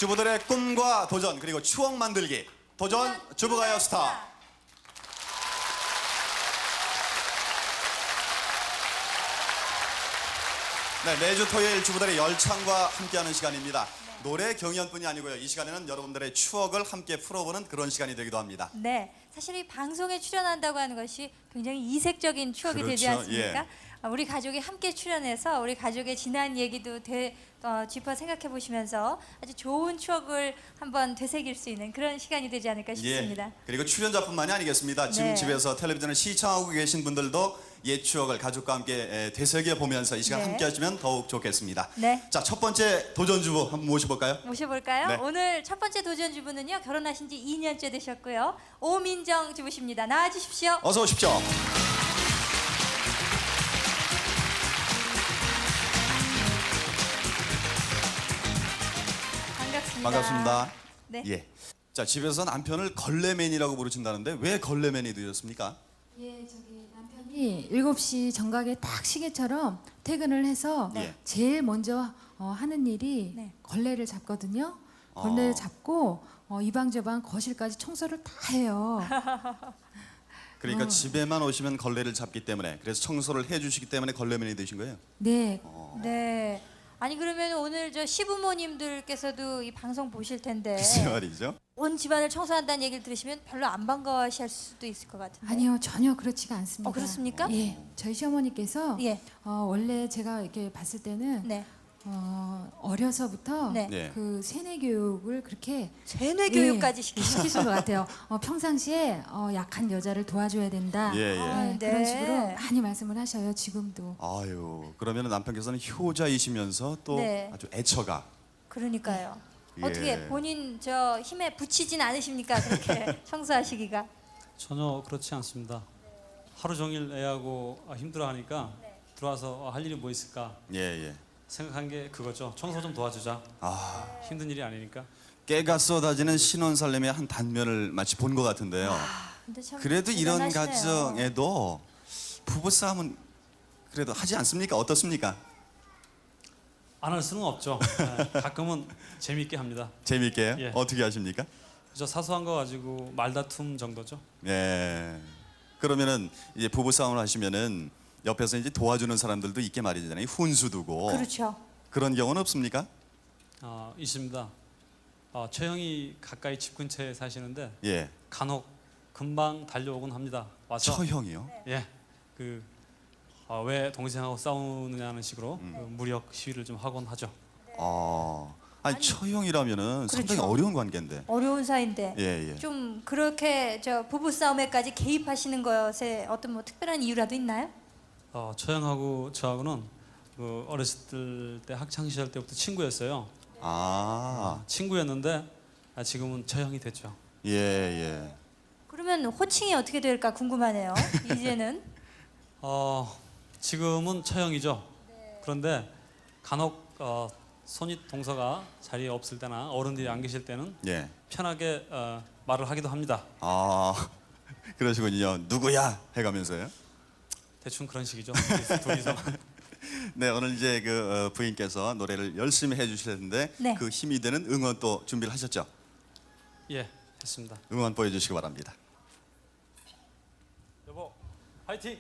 주부들의 꿈과 도전 그리고 추억 만들기 도전 주부가요 스타. 네, 매주 토요일 주부들의 열창과 함께하는 시간입니다. 노래 경연뿐이 아니고요. 이 시간에는 여러분들의 추억을 함께 풀어보는 그런 시간이 되기도 합니다. 네, 사실 이 방송에 출연한다고 하는 것이 굉장히 이색적인 추억이 되지 그렇죠, 않습니까? 예. 우리 가족이 함께 출연해서 우리 가족의 지난 얘기도 짚어 생각해 보시면서 아주 좋은 추억을 한번 되새길 수 있는 그런 시간이 되지 않을까 싶습니다. 예. 그리고 출연자뿐만이 아니겠습니다. 지금 네. 집에서 텔레비전을 시청하고 계신 분들도 옛 추억을 가족과 함께 되새겨 보면서 이 시간 네. 함께 하시면 더욱 좋겠습니다. 네. 자, 첫 번째 도전 주부 한번 모셔볼까요? 모셔볼까요? 네. 오늘 첫 번째 도전 주부는요, 결혼하신 지 2년째 되셨고요. 오민정 주부십니다. 나와주십시오. 어서 오십시오. 반갑습니다. 반갑습니다. 네. 예. 자, 집에서 남편을 걸레맨이라고 부르신다는데 왜 걸레맨이 되셨습니까? 예, 저기 남편이 7시 정각에 딱 시계처럼 퇴근을 해서 네. 제일 먼저 하는 일이 네. 걸레를 잡거든요. 걸레를 어. 잡고 이 방 저 방 거실까지 청소를 다 해요. 그러니까 집에만 오시면 걸레를 잡기 때문에 그래서 청소를 해주시기 때문에 걸레맨이 되신 거예요? 네, 네. 아니 그러면 오늘 저 시부모님들께서도 이 방송 보실 텐데 글쎄 말이죠. 온 집안을 청소한다는 얘기를 들으시면 별로 안 반가워하실 수도 있을 것 같은데. 아니요, 전혀 그렇지가 않습니다. 그렇습니까? 예, 저희 시어머니께서 예. 원래 제가 이렇게 봤을 때는 네. 어려서부터 네. 네. 그 세뇌 교육을 그렇게 세뇌 교육까지 시키신 것 같아요. 평상시에 약한 여자를 도와줘야 된다. 예, 예. 아, 그런 네. 식으로 많이 말씀을 하셔요. 지금도. 아유, 그러면 남편께서는 효자이시면서 또 네. 아주 애처가. 그러니까요. 예. 어떻게 본인 저 힘에 부치진 않으십니까? 그렇게 청소하시기가. 전혀 그렇지 않습니다. 하루 종일 애하고 힘들어하니까 들어와서 할 일이 뭐 있을까 예, 예. 생각한 게 그거죠. 청소 좀 도와주자. 아, 힘든 일이 아니니까. 깨가 쏟아지는 신혼살림의 한 단면을 마치 본 것 같은데요. 근데 참 그래도 이런 대단하시네요. 가정에도 부부싸움은 그래도 하지 않습니까? 어떻습니까? 안 할 수는 없죠. 가끔은 재미있게 합니다. 재미있게요? 예. 어떻게 하십니까? 저 사소한 거 가지고 말다툼 정도죠. 예. 그러면은 이제 부부싸움을 하시면은 옆에서 이제 도와주는 사람들도 있게 말이잖아요. 훈수 두고. 그렇죠. 그런 경우는 없습니까? 있습니다. 최형이 가까이 집 근처에 사시는데 예. 간혹 금방 달려오곤 합니다. 와서 처형이요? 예, 왜 동생하고 싸우느냐는 식으로 그 무력 시위를 좀 하곤 하죠. 아니 처형이라면은 상당히 그렇죠. 어려운 관계인데. 어려운 사이인데 예, 예. 좀 그렇게 저 부부 싸움에까지 개입하시는 것에 어떤 뭐 특별한 이유라도 있나요? 처형하고 저하고는 그 어렸을 때 학창 시절 때부터 친구였어요. 아, 친구였는데 지금은 처형이 됐죠. 예, 예. 그러면 호칭이 어떻게 될까 궁금하네요. 이제는 지금은 처형이죠. 그런데 간혹 손윗 동서가 자리에 없을 때나 어른들이 안 계실 때는 예. 편하게 말을 하기도 합니다. 아, 그러시군요. 누구야? 해가면서요. 대충 그런 식이죠. 둘이서. 네, 오늘 이제 그 부인께서 노래를 열심히 해주실 텐데 네. 그 힘이 되는 응원 또 준비를 하셨죠? 예, 했습니다. 응원 보여주시기 바랍니다. 여보, 화이팅!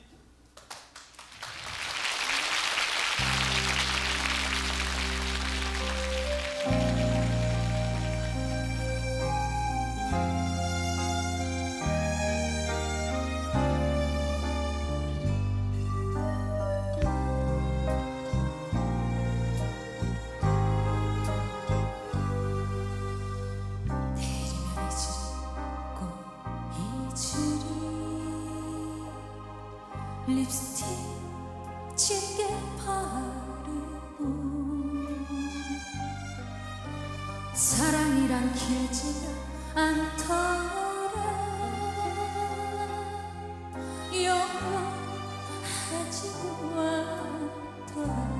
립스틱 짙게 바르고 사랑이란 길지가 않더라 영원하지도 않더라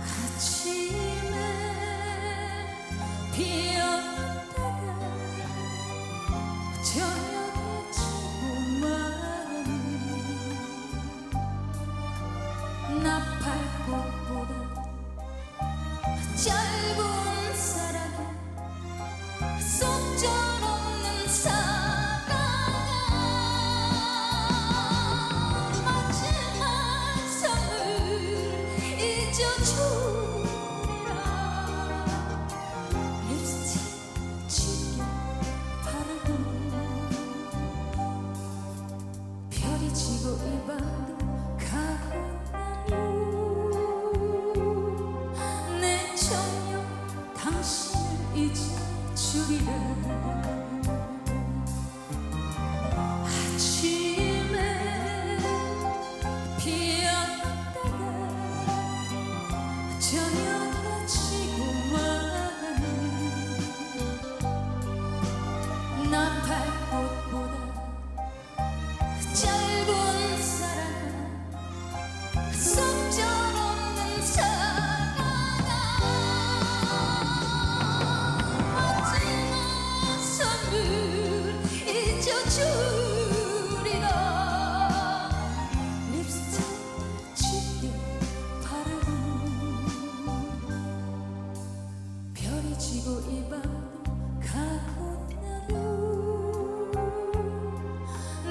아침에 피었다가 저녁에 지고 마니 나팔꽃보다 잊어주리라. 아침에 피었다가 저녁에 지고 마는 나팔꽃보다 짧은 사랑, 속절없는 사랑아. 마지막 선물 잊어주리라. 립스틱 짙게 바르고 별이 지고 이 밤도 가고 나도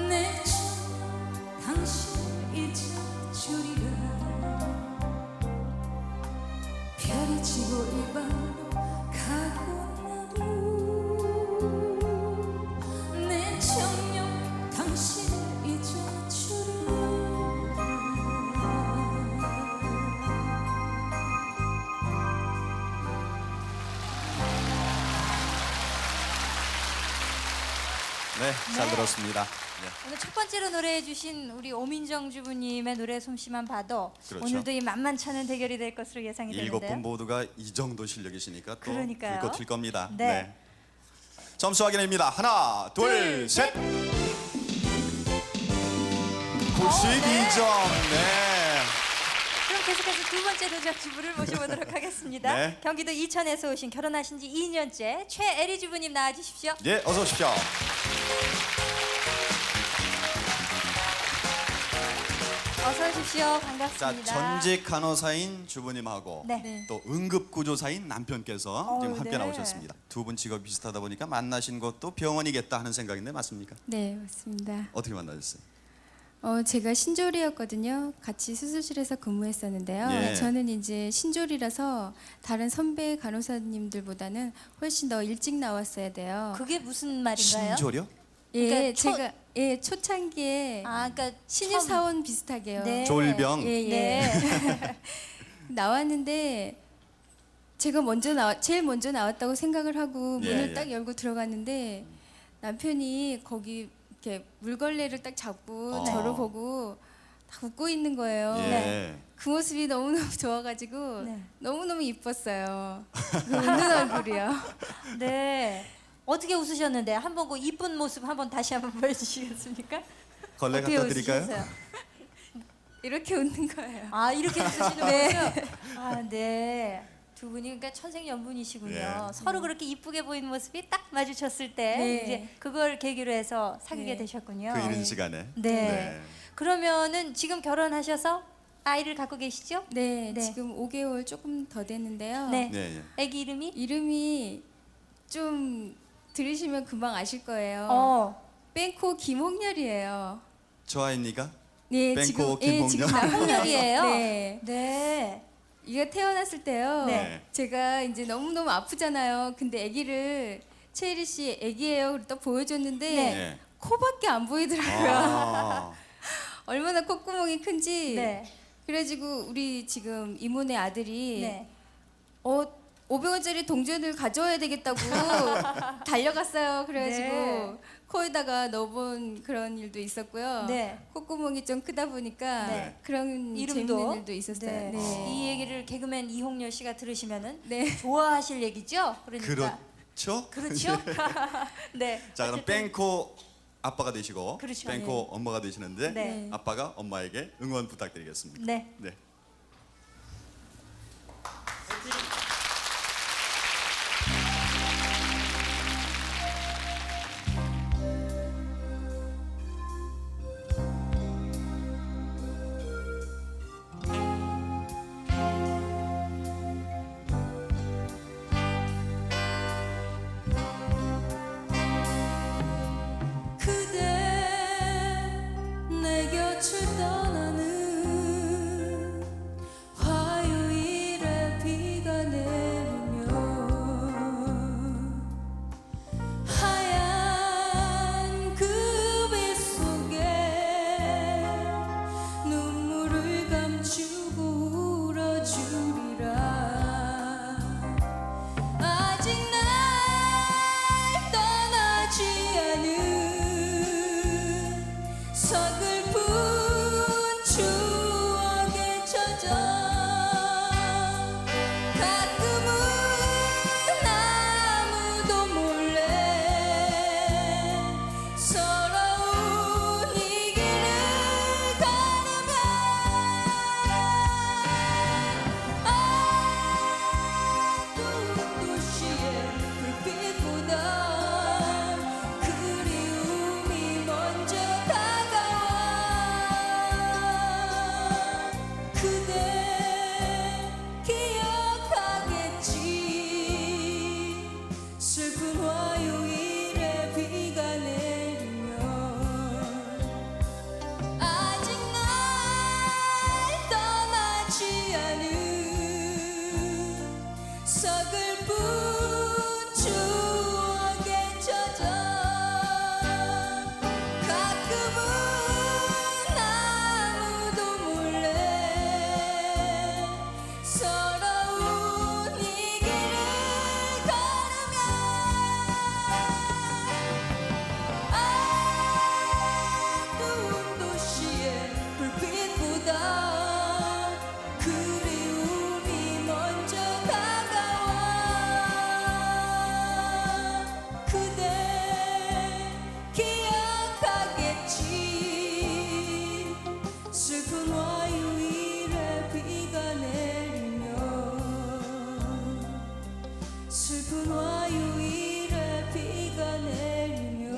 내 천년 당신을 잊어주리라. 별이 지고 이 밤도 가고 나도 내 천년 당신을 잊어주리라. 네, 잘 네. 들었습니다. 네. 오늘 첫 번째로 노래해 주신 우리 오민정 주부님의 노래 솜씨만 봐도 그렇죠. 오늘도 이 만만치 않은 대결이 될 것으로 예상이 일곱 되는데요. 분 모두가 이 정도 실력이시니까 또 그러니까요. 불꽃 튈 겁니다. 네. 점수 확인입니다. 하나, 둘, 셋. 92점. 네. 그럼 계속해서 두 번째 도전 주부를 모셔보도록 하겠습니다. 네. 경기도 이천에서 오신 결혼하신 지 2년째 최애리 주부님 나와주십시오. 예, 어서 오십시오. 어서 오십시오. 자, 반갑습니다. 전직 간호사인 주부님하고 네. 또 응급구조사인 남편께서 지금 함께 네. 나오셨습니다. 두 분 직업이 비슷하다 보니까 만나신 것도 병원이겠다 하는 생각인데 맞습니까? 네, 맞습니다. 어떻게 만나셨어요? 제가 신졸이었거든요. 같이 수술실에서 근무했었는데요. 예. 저는 이제 신졸이라서 다른 선배 간호사님들보다는 훨씬 더 일찍 나왔어야 돼요. 그게 무슨 말인가요? 신조려? 예, 그러니까 제가 초창기에 아, 그러니까 신입 사원 비슷하게요. 네. 졸병. 예, 예. 네. 나왔는데 제가 제일 먼저 나왔다고 생각을 하고 예, 문을 예. 딱 열고 들어갔는데 남편이 거기 이렇게 물걸레를 딱 잡고 어. 저를 보고 딱 웃고 있는 거예요. 예. 그 모습이 너무너무 좋아가지고 네. 너무너무 이뻤어요. 그 웃는 얼굴이요. 네. 어떻게 웃으셨는데 한번 그 이쁜 모습 한번 다시 한번 보여주시겠습니까? 걸레 어떻게 갖다 드릴까요? 웃으셨어요? 이렇게 웃는 거예요. 아 이렇게 웃으시는 거예요? 아 네. 두 분이 그러니까 천생연분이시군요. 예. 서로 그렇게 이쁘게 보이는 모습이 딱 마주쳤을 때 네. 이제 그걸 계기로 해서 사귀게 네. 되셨군요. 그 이른 시간에. 네. 그러면은 지금 결혼하셔서 아이를 갖고 계시죠? 네, 네. 지금 5개월 조금 더 됐는데요. 네. 네, 예. 아기 이름이? 이름이 좀 들으시면 금방 아실 거예요. 뺑코 김홍렬이에요. 저 아이니까? 네, 뺑코 지금 김홍렬? 지금 홍렬이에요? 네. 네. 이가 태어났을 때요. 네. 제가 이제 너무너무 아프잖아요. 근데 아기를 최혜리 씨 아기예요. 딱 보여줬는데 네. 예. 코밖에 안 보이더라고요. 아. 얼마나 콧구멍이 큰지. 네. 그래가지고 우리 지금 이모네 아들이 네. 500원짜리 동전을 가져와야 되겠다고 달려갔어요. 그래가지고 네. 코에다가 넣어본 그런 일도 있었고요. 네. 콧구멍이 좀 크다 보니까 네. 그런 이름도? 재밌는 일도 있었어요. 네. 네. 이 얘기를 개그맨 이홍렬 씨가 들으시면은 네. 좋아하실 얘기죠? 그러니까. 그렇죠? 그렇죠? 네. 자, 그럼 어쨌든 뺑코 아빠가 되시고 그렇죠. 뺑코 엄마가 되시는데 네. 아빠가 엄마에게 응원 부탁드리겠습니다. 네. 네. 그대 내 곁을 떠나는 슬픈 화요일에 비가 내리면 아직 날 떠나지 않은 서글픈 추억에 젖어 가끔은 아무도 몰래 서러운 이 길을 걸으면 어두운 도시의 불빛보다 그리움이 먼저 다가와 그대 기억하겠지 슬픈 화요일에 비가 내리면 슬픈 화요일에 비가 내리면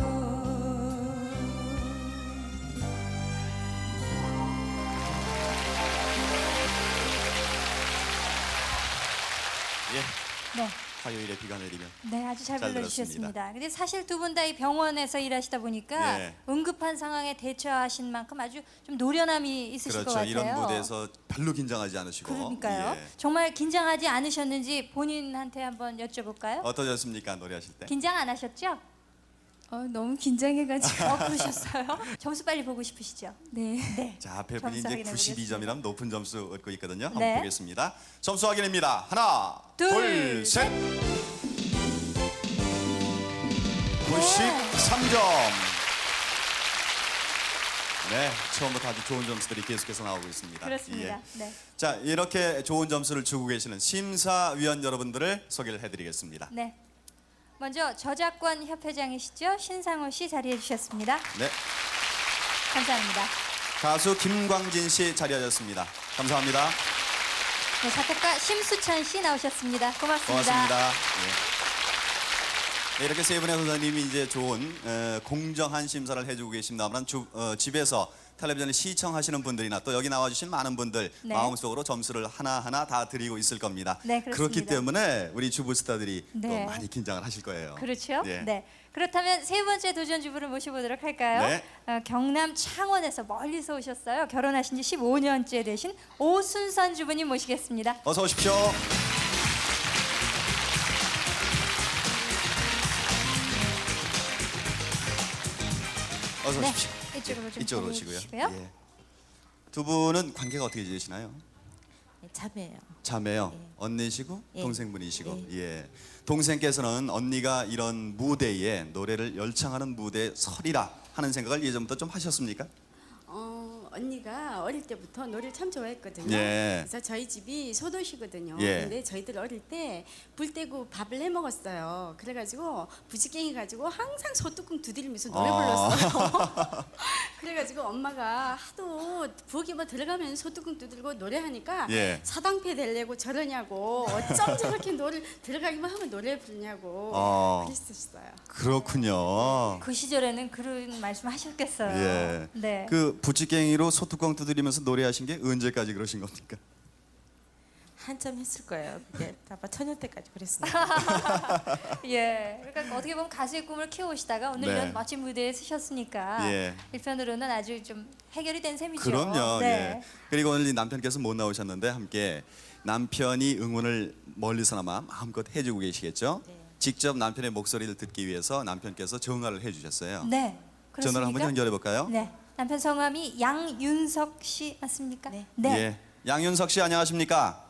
예. 네. 화요일에 비가 내리면. 네, 아주 잘 잘 불러주셨습니다. 근데 사실 두 분 다 이 병원에서 일하시다 보니까 예. 응급한 상황에 대처하신 만큼 아주 좀 노련함이 있으실 것 그렇죠. 같아요. 이런 무대에서 별로 긴장하지 않으시고. 그러니까요. 예. 정말 긴장하지 않으셨는지 본인한테 한번 여쭤볼까요? 어떠셨습니까? 노래하실 때? 긴장 안 하셨죠? 너무 긴장해가지고 그러셨어요? 점수 빨리 보고 싶으시죠? 네. 네. 자, 앞에 분이 점수 이제 확인해 92점이라면 높은 점수 얻고 있거든요. 한번 네. 보겠습니다. 점수 확인입니다. 하나, 둘, 둘, 셋. 93점. 네, 처음부터 아주 좋은 점수들이 계속해서 나오고 있습니다. 그렇습니다. 예. 네. 자, 이렇게 좋은 점수를 주고 계시는 심사위원 여러분들을 소개를 해드리겠습니다. 네. 먼저 저작권 협회장이시죠? 신상호 씨 자리해 주셨습니다. 네, 감사합니다. 가수 김광진 씨 자리하셨습니다. 감사합니다. 네, 작곡가 심수찬 씨 나오셨습니다. 고맙습니다. 고맙습니다. 예. 네, 이렇게 세 분의 선생님이 이제 좋은 공정한 심사를 해주고 계십니다만 집에서 텔레비전을 시청하시는 분들이나 또 여기 나와주신 많은 분들 네. 마음속으로 점수를 하나하나 다 드리고 있을 겁니다. 네, 그렇습니다. 그렇기 때문에 우리 주부 스타들이 또 네. 많이 긴장을 하실 거예요. 그렇죠? 예. 네. 그렇다면 세 번째 도전 주부를 모셔보도록 할까요? 네. 경남 창원에서 멀리서 오셨어요. 결혼하신 지 15년째 되신 오순선 주부님 모시겠습니다. 어서 오십시오. 어서 네. 오십시오. 이쪽으로 좀 이쪽으로 자리해 오시고요. 주시고요. 예. 두 분은 관계가 어떻게 지내시나요? 자매요. 자매요. 예. 언니시고 예. 동생분이시고. 예. 동생께서는 언니가 이런 무대에 노래를 열창하는 무대에 서리라 하는 생각을 예전부터 좀 하셨습니까? 언니가 어릴 때부터 노래를 참 좋아했거든요. 예. 그래서 저희 집이 소도시거든요. 예. 근데 저희들 어릴 때 불 떼고 밥을 해 먹었어요. 그래가지고 부지깽이 가지고 항상 소뚜껑 두드리면서 노래 불렀어요. 그래가지고 엄마가 하도 부엌에만 들어가면 소뚜껑 두들고 노래하니까 예. 사당패 되려고 저러냐고 어쩜 저렇게 노래 들어가기만 하면 노래 부르냐고 그랬었어요. 그렇군요. 그 시절에는 그런 말씀 하셨겠어요. 예. 네. 그 부찌깽이로 소뚜껑 두드리면서 노래하신 게 언제까지 그러신 겁니까? 한참 했을 거예요. 그게 아마 처녀 때까지 그랬으니까. 예. 그러니까 어떻게 보면 가수의 꿈을 키워오시다가 오늘 네. 이런 멋진 무대에 서셨으니까 예. 일편으로는 아주 좀 해결이 된 셈이죠. 그럼요. 네. 예. 그리고 오늘 이 남편께서 못 나오셨는데 함께 남편이 응원을 멀리서나마 마음껏 해주고 계시겠죠? 직접 남편의 목소리를 듣기 위해서 남편께서 전화를 해주셨어요. 네. 전화를 한번 그렇습니까? 연결해 볼까요? 네. 남편 성함이 양윤석 씨 맞습니까? 네. 예. 양윤석 씨 안녕하십니까?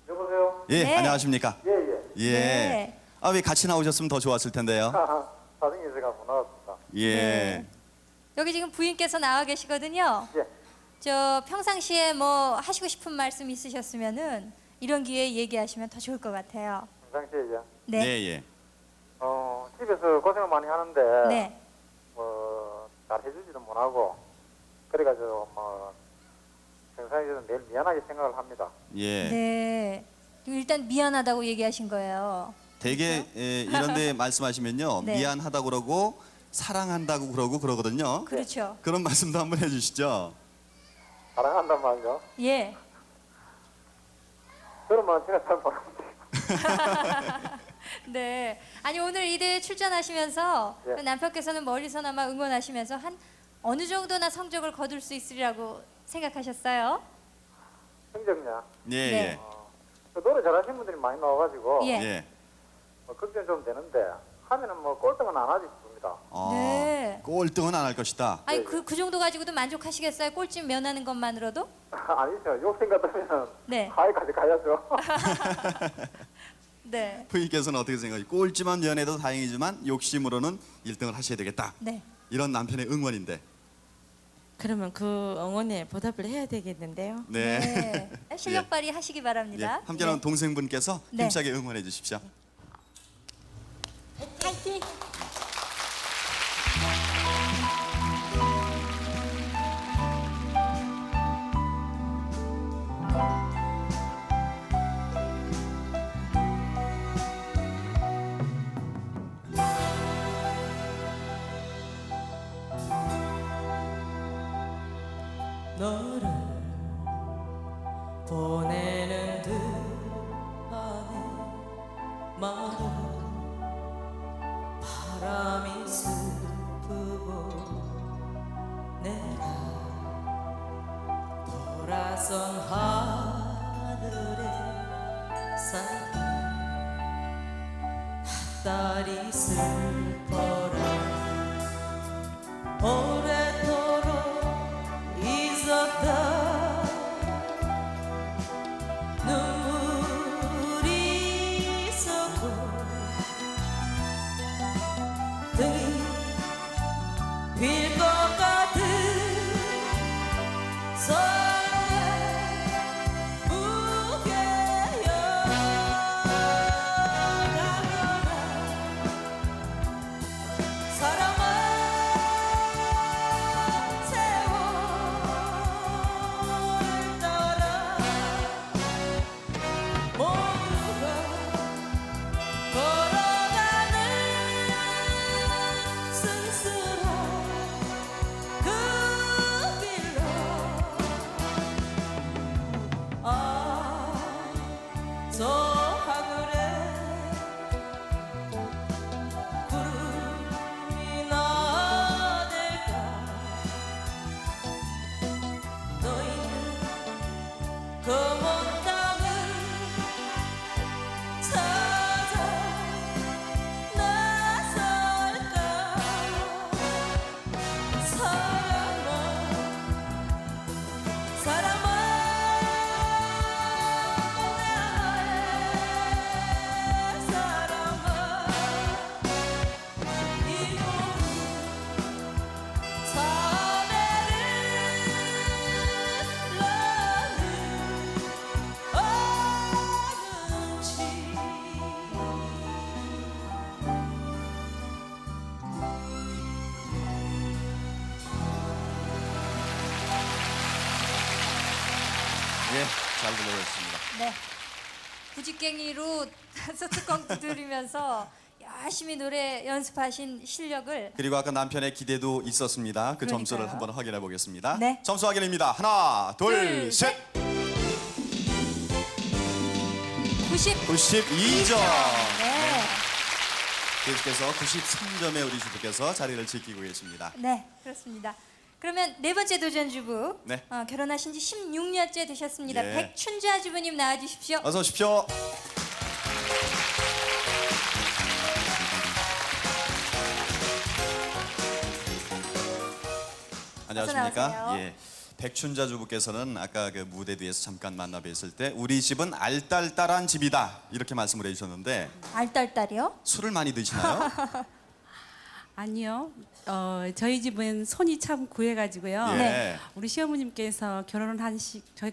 여보세요? 예, 네. 안녕하십니까? 예, 예. 예. 네. 아, 왜 같이 나오셨으면 더 좋았을 텐데요. 사정이 제가 못 나왔습니다. 예. 네. 여기 지금 부인께서 나와 계시거든요. 예. 저 평상시에 뭐 하시고 싶은 말씀 있으셨으면은 이런 기회에 얘기하시면 더 좋을 것 같아요. 평상시에 네. 예, 예. 집에서 고생을 많이 하는데 네. 잘 해주지도 못하고 그래가지고 평상시에는 매일 미안하게 생각을 합니다. 예. 네. 일단 미안하다고 얘기하신 거예요. 되게 이런 데 말씀하시면요. 네. 미안하다고 그러고 사랑한다고 그러고 그러거든요. 그렇죠. 그런 말씀도 한번 해 주시죠. 사랑한단 말이죠. 예. 그런 말 제가 잘 모르는데. 네. 아니 오늘 이 대회 출전하시면서 예. 그 남편께서는 멀리서나마 응원하시면서 한 어느 정도나 성적을 거둘 수 있으리라고 생각하셨어요? 성적냐? 예, 네. 예. 그 노래 잘하시는 분들이 많이 나와가지고 예. 예. 걱정 좀 되는데 하면은 뭐 꼴등은 안 하지 싶습니다. 네. 꼴등은 안 할 것이다. 아니 그 정도 가지고도 만족하시겠어요? 꼴찌 면하는 것만으로도? 아니죠. 욕심 같으면 네. 하위까지 가야죠. 네. 부인께서는 어떻게 생각하세요? 꼴찌만 면해도 다행이지만 욕심으로는 1등을 하셔야 되겠다. 네. 이런 남편의 응원인데. 그러면 그 응원에 보답을 해야 되겠는데요. 네. 네. 실력 발휘하시기 예. 바랍니다. 함께하는 동생분께서 네. 힘차게 응원해 주십시오. 파이팅! 너를 보내는 듯 안에 마른 바람이 슬프고 내가 돌아선 하늘에 쌓인 핫달이 슬퍼라 오래도록 있었다 눈물이 쏟고 등이 빌 것 같은 설레 무게여 가거라 사랑아 세월을 따라 모두가 걸어가는 쓸쓸한 그 길로 저 하늘에 구름이 나될까 너희는 검은 땅을 찾아 나설까 사랑아 사랑아 나의 사랑아 이 몸은 사내를 나는 아는지 예, 잘 불러주셨습니다. 네. 부직갱이로 뚜껑 두드리면서 열심히 노래 연습하신 실력을 그리고 아까 남편의 기대도 있었습니다. 그 그러니까요. 점수를 한번 확인해 보겠습니다. 네. 점수 확인입니다. 하나, 둘, 둘, 셋. 92점. 네. 계속해서 93점의 우리 주부께서 자리를 지키고 계십니다. 네, 그렇습니다. 그러면 네 번째 도전 주부 네. 결혼하신 지 16년째 되셨습니다. 예. 백춘자 주부님 나와 주십시오. 어서 오십시오. 안녕하십니까? 나오세요. 예. 백춘자 주부께서는 아까 그 무대 뒤에서 잠깐 만나 뵀을 때 우리 집은 알딸딸한 집이다 이렇게 말씀을 해주셨는데 알딸딸이요? 술을 많이 드시나요? 아니요. 저희 집은 손이 참 구해가지고요. 예. 네. 우리 시어머님께서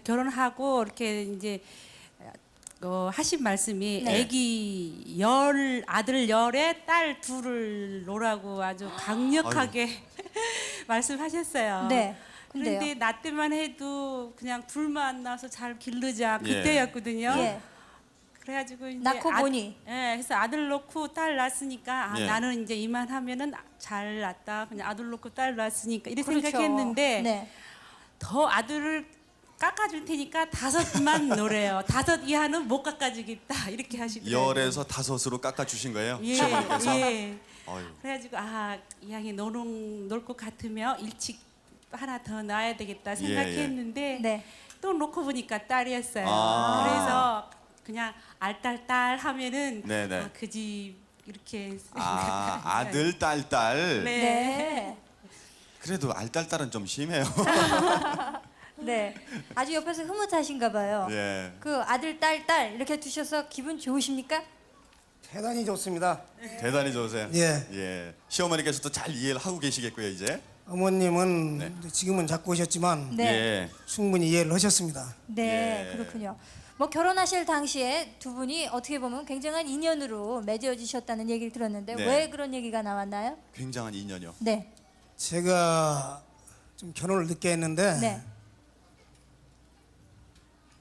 결혼하고 이렇게 이제 하신 말씀이 네. 아기 아들 열에 딸 둘을 놓으라고 아주 강력하게 말씀하셨어요. 네. 근데요? 그런데 나 때만 해도 그냥 둘만 낳아서 잘 기르자 예. 그때였거든요. 예. 그래가지고 이제 낳고 보니? 예, 그래서 아들 놓고 딸 낳았으니까 예. 나는 이제 이만하면은 잘 낳았다. 그냥 아들 놓고 딸 낳았으니까 이렇게 그렇죠. 생각했는데 네. 더 아들을 깎아줄 테니까 5만 노래요. 5 이하는 못 깎아주겠다 이렇게 하시더라고요. 10에서 5으로 깎아 주신 거예요? 예, 시어머니께서? 예. 어휴. 그래가지고 이 양이 놀 것 같으면 일찍 하나 더 낳아야 되겠다 생각했는데 네. 또 놓고 보니까 딸이었어요. 아. 그래서 그냥 알딸딸 하면은 네네. 그 집 이렇게 아들, 딸. 네. 네. 그래도 알딸딸은 좀 심해요. 네. 아주 옆에서 흐뭇하신가 봐요. 예. 그 아들, 딸 이렇게 두셔서 기분 좋으십니까? 대단히 좋습니다. 대단히 좋으세요. 예. 예. 시어머니께서도 잘 이해를 하고 계시겠고요, 이제. 어머님은 네. 지금은 자꾸 오셨지만 네. 예. 충분히 이해를 하셨습니다. 네, 예. 그렇군요. 뭐 결혼하실 당시에 두 분이 어떻게 보면 굉장한 인연으로 맺어지셨다는 얘기를 들었는데 네. 왜 그런 얘기가 나왔나요? 굉장한 인연이요. 네. 제가 좀 결혼을 늦게 했는데 네.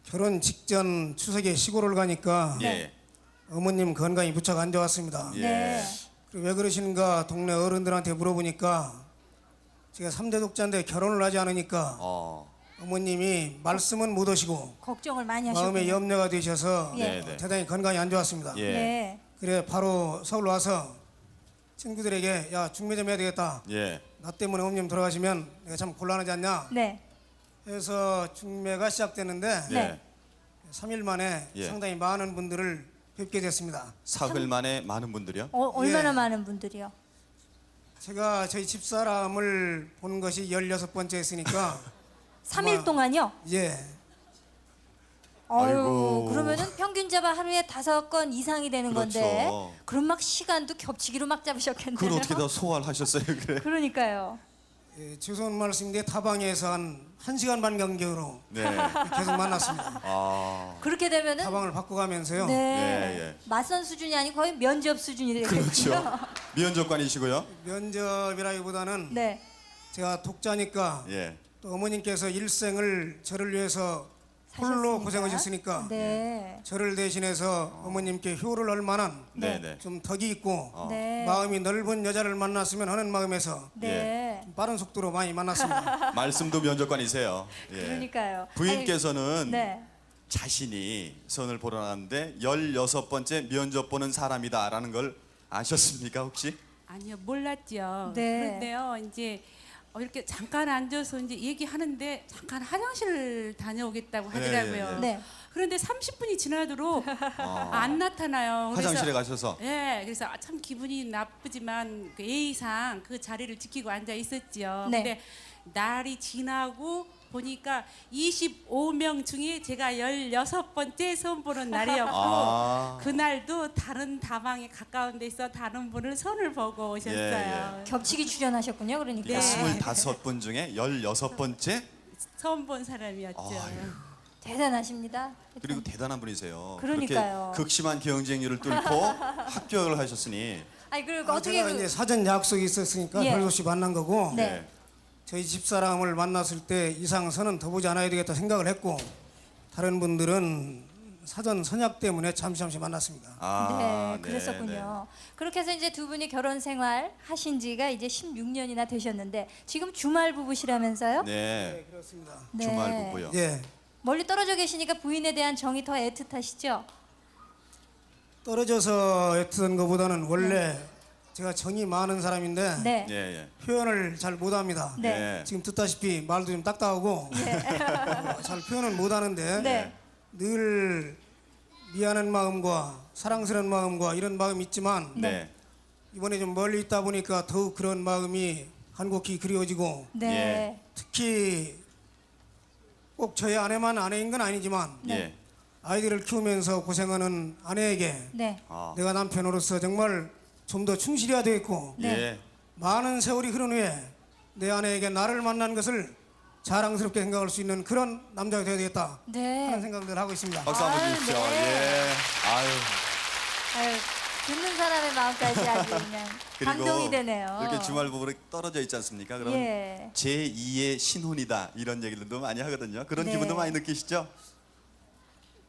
결혼 직전 추석에 시골을 가니까 예. 어머님 건강이 무척 안 좋았습니다. 예. 네. 그리고 왜 그러시는가 동네 어른들한테 물어보니까 제가 3대 독자인데 결혼을 하지 않으니까 어머님이 말씀은 못 하시고 걱정을 많이 하셨군요. 마음에 염려가 되셔서 예. 네. 대단히 건강이 안 좋았습니다. 예. 네. 그래 바로 서울 와서 친구들에게 야 중매 좀 해야 되겠다. 예. 나 때문에 어머님 돌아가시면 내가 참 곤란하지 않냐 네. 해서 중매가 시작되는데 네. 3일 만에 예. 상당히 많은 분들을 뵙게 됐습니다. 사흘 만에 많은 분들이요? 얼마나 예. 많은 분들이요? 제가 저희 집사람을 본 것이 16번째였으니까 3일 동안요? 예. 아이고. 그러면은 평균 잡아 하루에 5건 이상이 되는 그렇죠. 건데 그럼 막 시간도 겹치기로 막 잡으셨겠네요. 그걸 어떻게 다 소화를 하셨어요, 그래? 그러니까요. 예, 죄송한 말씀인데 다방에서 한 1시간 반 간격으로 네. 계속 만났습니다. 아. 그렇게 되면은 다방을 바꿔가면서요. 네. 예. 맞선 수준이 아니고 거의 면접 수준이 되겠군요. 그렇죠. 미연족관이시고요. 면접이라기보다는 네. 제가 독자니까 예. 또 어머님께서 일생을 저를 위해서 홀로 사셨으니까. 고생하셨으니까 네. 저를 대신해서 어머님께 효를 할 만한 네. 좀 덕이 있고 네. 마음이 넓은 여자를 만났으면 하는 마음에서 네. 좀 빠른 속도로 많이 만났습니다. 말씀도 면접관이세요. 예. 그러니까요. 부인께서는 아니, 네. 자신이 선을 보러 나갔는데 16번째 면접 보는 사람이다라는 걸 아셨습니까, 혹시? 아니요, 몰랐죠. 네. 그런데요, 이제 이렇게 잠깐 앉아서 이제 얘기하는데 잠깐 화장실 다녀오겠다고 하더라고요. 예. 네. 그런데 30분이 지나도록 안 나타나요. 그래서 화장실에 가셔서. 예, 그래서 참 기분이 나쁘지만 그 예의상 그 자리를 지키고 앉아 있었지요. 네. 근데 날이 지나고 보니까 25명 중에 제가 16번째 손 보는 날이었고 그날도 다른 다방에 가까운 데서 다른 분을 손을 보고 오셨어요. 겹치기 출연하셨군요. 그러니까. 네. 25분 중에 16번째? 처음 본 사람이었죠. 대단하십니다. 그리고 대단한 분이세요. 그러니까요. 그렇게 극심한 경쟁률을 뚫고 합격을 하셨으니. 아니 그리고 어떻게 제가 이제 사전 약속이 있었으니까 예. 별도 없이 만난 거고 네. 저희 집사람을 만났을 때 이상 선은 더 보지 않아야 되겠다 생각을 했고 다른 분들은 사전 선약 때문에 잠시 만났습니다. 네, 그랬었군요. 그렇게 해서 이제 두 분이 결혼 생활 하신 지가 이제 16년이나 되셨는데 지금 주말 부부시라면서요? 네. 그렇습니다. 네. 주말 부부요. 예. 멀리 떨어져 계시니까 부인에 대한 정이 더 애틋하시죠? 떨어져서 애쓰는 것보다는 원래 제가 정이 많은 사람인데 네. 예. 표현을 잘 못합니다. 네. 예. 지금 듣다시피 말도 좀 딱딱하고 잘 표현을 못하는데 네. 늘 미안한 마음과 사랑스러운 마음과 이런 마음이 있지만 네. 이번에 좀 멀리 있다 보니까 더욱 그런 마음이 한곡히 그리워지고 네. 특히 꼭 저희 아내만 아내인 건 아니지만 예. 아이들을 키우면서 고생하는 아내에게 네. 내가 남편으로서 정말 좀 더 충실해야 되겠고 네. 예. 많은 세월이 흐른 후에 내 아내에게 나를 만난 것을 자랑스럽게 생각할 수 있는 그런 남자가 되어야 되겠다 네. 하는 생각들 하고 있습니다. 박수 한번 아유, 주십시오. 네. 예. 아유. 아유, 듣는 사람의 마음까지 아주 그냥 그리고 감동이 되네요. 이렇게 주말 부부로 떨어져 있지 않습니까? 그럼 예. 제2의 신혼이다 이런 얘기들도 많이 하거든요. 그런 네. 기분도 많이 느끼시죠?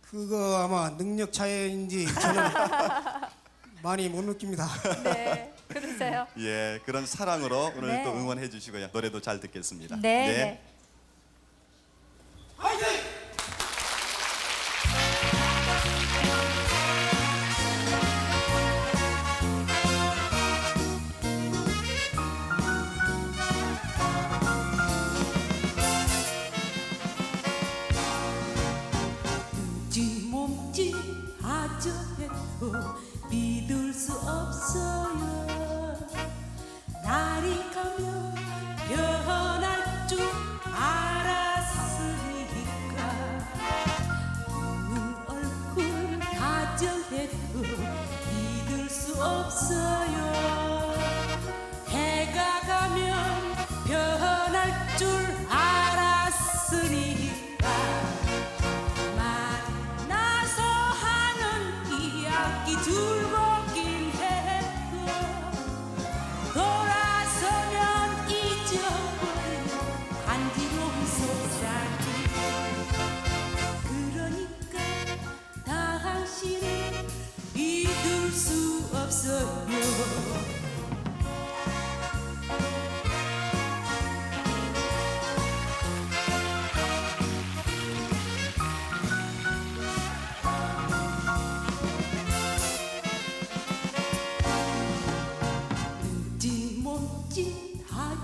그거 아마 능력 차이인지 저는 많이 못 느낍니다. 네. 그러세요? 예, 그런 사랑으로 오늘 네. 또 응원해 주시고요. 노래도 잘 듣겠습니다. 네. 네. 화이팅!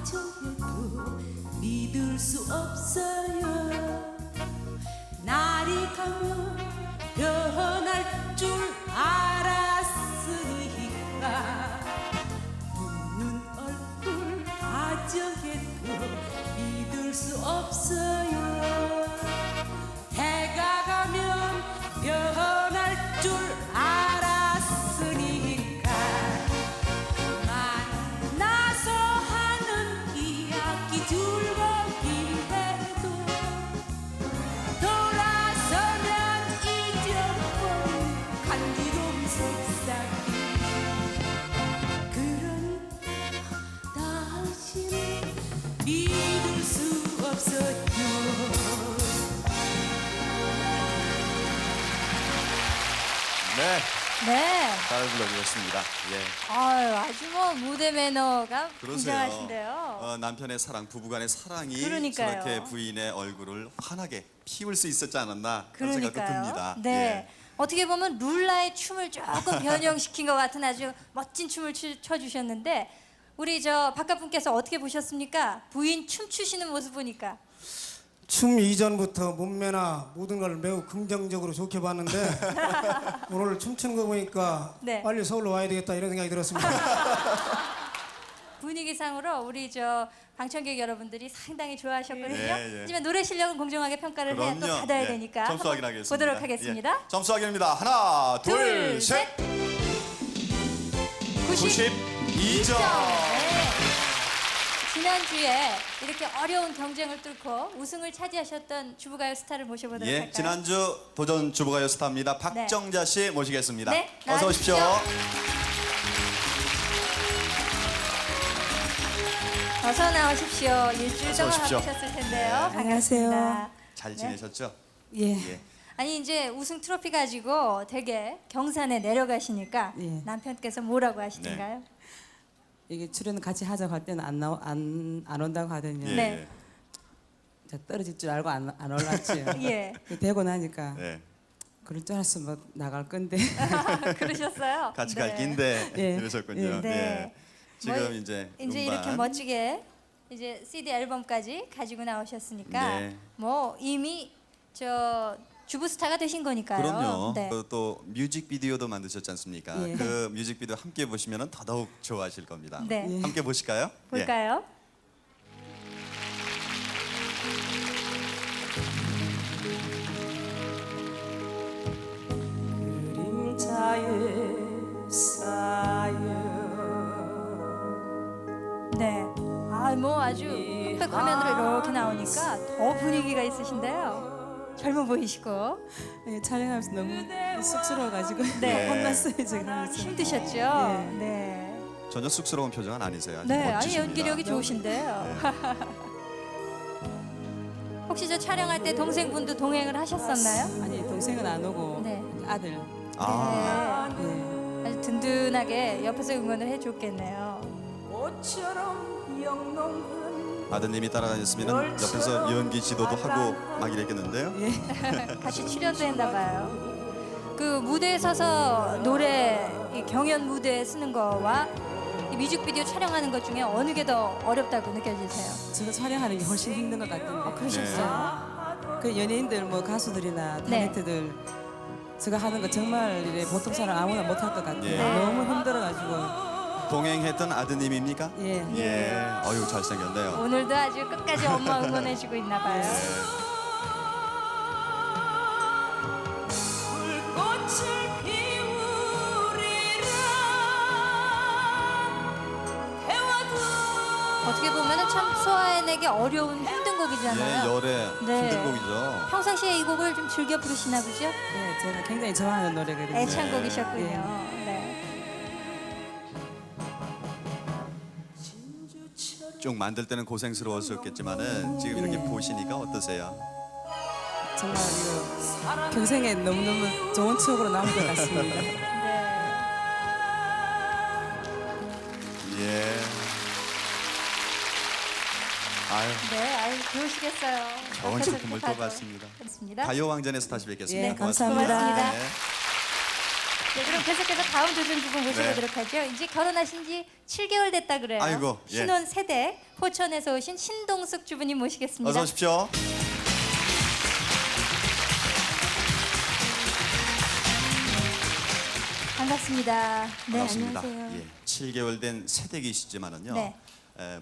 다정해도 믿을 수 없어요. 날이 가면 변할 줄 알았으니까 웃는 얼굴 다정해도 믿을 수 없어요. 해가 가면 변할 줄 알았으니까 만나서 하는 이야기 즐겁긴 해도 돌아서면 잊어버린 간지러운 속삭임. 그러니까 당신을 믿을 수 없어요. 네, 네. 잘 불러주셨습니다. 예. 아유, 아주 뭐 무대 매너가 그러세요. 굉장하신데요. 남편의 사랑, 부부간의 사랑이 그러니까요. 저렇게 부인의 얼굴을 환하게 피울 수 있었지 않았나 그런 생각도 그러니까요. 듭니다. 네. 예. 어떻게 보면 룰라의 춤을 조금 변형시킨 것 같은 아주 멋진 춤을 춰주셨는데 우리 저 바깥분께서 어떻게 보셨습니까? 부인 춤추시는 모습 보니까. 춤 이전부터 몸매나 모든 걸 매우 긍정적으로 좋게 봤는데 오늘 춤추는 거 보니까 네. 빨리 서울로 와야 되겠다 이런 생각이 들었습니다. 분위기상으로 우리 저 방청객 여러분들이 상당히 좋아하셨거든요. 예, 예. 하지만 노래 실력은 공정하게 평가를 해야 또 그럼요. 받아야 예. 되니까 점수 한번 확인하겠습니다. 보도록 하겠습니다. 예. 점수 확인입니다. 하나, 둘, 셋. 92점. 네. 지난주에 이렇게 어려운 경쟁을 뚫고 우승을 차지하셨던 주부가요 스타를 모셔보도록 예, 할까요? 지난주 도전 주부가요 스타입니다. 박정자 씨 모시겠습니다. 네, 어서 오십시오. 어서 나오십시오. 일주일 어서 동안 오십시오. 바쁘셨을 텐데요. 안녕하세요. 반갑습니다. 잘 지내셨죠? 예. 예. 아니 이제 우승 트로피 가지고 되게 경산에 내려가시니까 예. 남편께서 뭐라고 하시던가요? 이게 출연 같이 하자고 할 때는 안 온다고 하더니 예. 네. 저 떨어질 줄 알고 안 올랐지요. 예. 되고 나니까 네. 그럴 줄 알았으면 뭐 나갈 건데. 그러셨어요? 같이 네. 갈 긴데 예. 이러셨군요. 예. 네. 예. 지금 뭐, 이제 이제 음반. 이렇게 멋지게 이제 CD 앨범까지 가지고 나오셨으니까 네. 뭐 이미 저 주부 스타가 되신 거니까요. 그럼요. 네. 또 뮤직비디오도 만드셨지 않습니까? 예. 그 뮤직비디오 함께 보시면 더더욱 좋아하실 겁니다. 네. 예. 함께 보실까요? 예. 볼까요? 그림자에 쌓여 네. 아, 뭐 아주 흑백 화면으로 이렇게 나오니까 더 분위기가 있으신데요. 젊어 보이시고 예, 촬영하면서 너무 쑥스러워가지고 네. 혼났어요 제가. 힘드셨죠? 예. 네. 전혀 쑥스러운 표정은 아니세요. 아주 네, 아니 멋지십니다. 연기력이 좋으신데요. 혹시 저 촬영할 때 동생분도 동행을 하셨었나요? 아니 동생은 안 오고 네. 아들. 아, 네. 예. 아주 든든하게 옆에서 응원을 해줬겠네요. 아드님이 따라다녔으면 옆에서 연기 지도도 하고 막 이랬겠는데요. 같이 출연도 했나 봐요. 그 무대에 서서 노래 이 경연 무대에 쓰는 거와 이 뮤직비디오 촬영하는 것 중에 어느 게 더 어렵다고 느껴지세요? 저거 촬영하는 게 훨씬 힘든 것 같은데. 아, 그러셨어요? 그 연예인들 뭐 가수들이나 네. 탤런트들 저거 하는 거 정말 이래 보통 사람 아무나 못 할 것 같아요. 예. 너무 힘들어가지고. 동행했던 아드님입니까? 예. 예. 어유 잘생겼네요. 오늘도 아주 끝까지 엄마 응원해주고 있나 봐요. 어떻게 보면 참 소화해내기 어려운 힘든 예, 곡이잖아요. 열애 네. 힘든 곡이죠. 평상시에 이 곡을 좀 즐겨 부르시나 보죠? 예, 제가 굉장히 좋아하는 노래거든요. 애창곡이셨군요. 예. 네. 쭉 만들 때는 고생스러웠었겠지만은 지금 이렇게 보시니까 어떠세요? 정말 이거 평생에 너무너무 좋은 추억으로 남을 것 같습니다. 네. 예. 아유, 네, 아유 그러시겠어요. 좋은 옆에서 작품을 또 봐도. 봤습니다. 그렇습니다. 가요왕전에서 다시 뵙겠습니다. 예, 감사합니다. 고맙습니다. 네. 네, 그럼 계속해서 다음 도전주분 모셔보도록 하죠. 이제 결혼하신 지 7개월 됐다 그래요. 아이고, 예. 신혼 세대 포천에서 오신 신동숙 주부님 모시겠습니다. 어서 오십시오. 반갑습니다. 네, 반갑습니다. 안녕하세요. 예, 7개월 된 새댁이시지만은요. 네.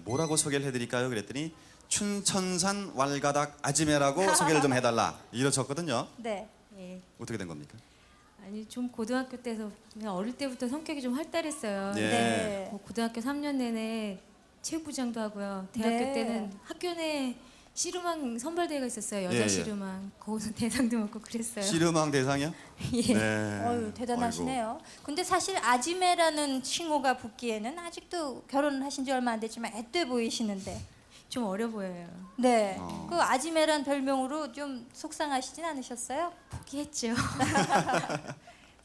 뭐라고 소개를 해드릴까요? 그랬더니 춘천산 왈가닥 아지매라고 소개를 좀 해달라 이러셨거든요. 네. 예. 어떻게 된 겁니까? 아니 좀 고등학교 때서 그냥 어릴 때부터 성격이 좀 활달했어요. 예. 네. 뭐 고등학교 3년 내내 체육부장도 하고요. 대학교 네. 때는 학교 내 씨름왕 선발대회가 있었어요. 여자 예, 예. 씨름왕. 거기서 대상도 먹고 그랬어요. 씨름왕 대상이요? 예. 네. 어유 대단하시네요. 근데 사실 아지매라는 칭호가 붙기에는 아직도 결혼을 하신 지 얼마 안 됐지만 앳돼 보이시는데. 좀 어려 보여요. 네. 그 아지매란 별명으로 좀 속상하시진 않으셨어요? 포기했죠.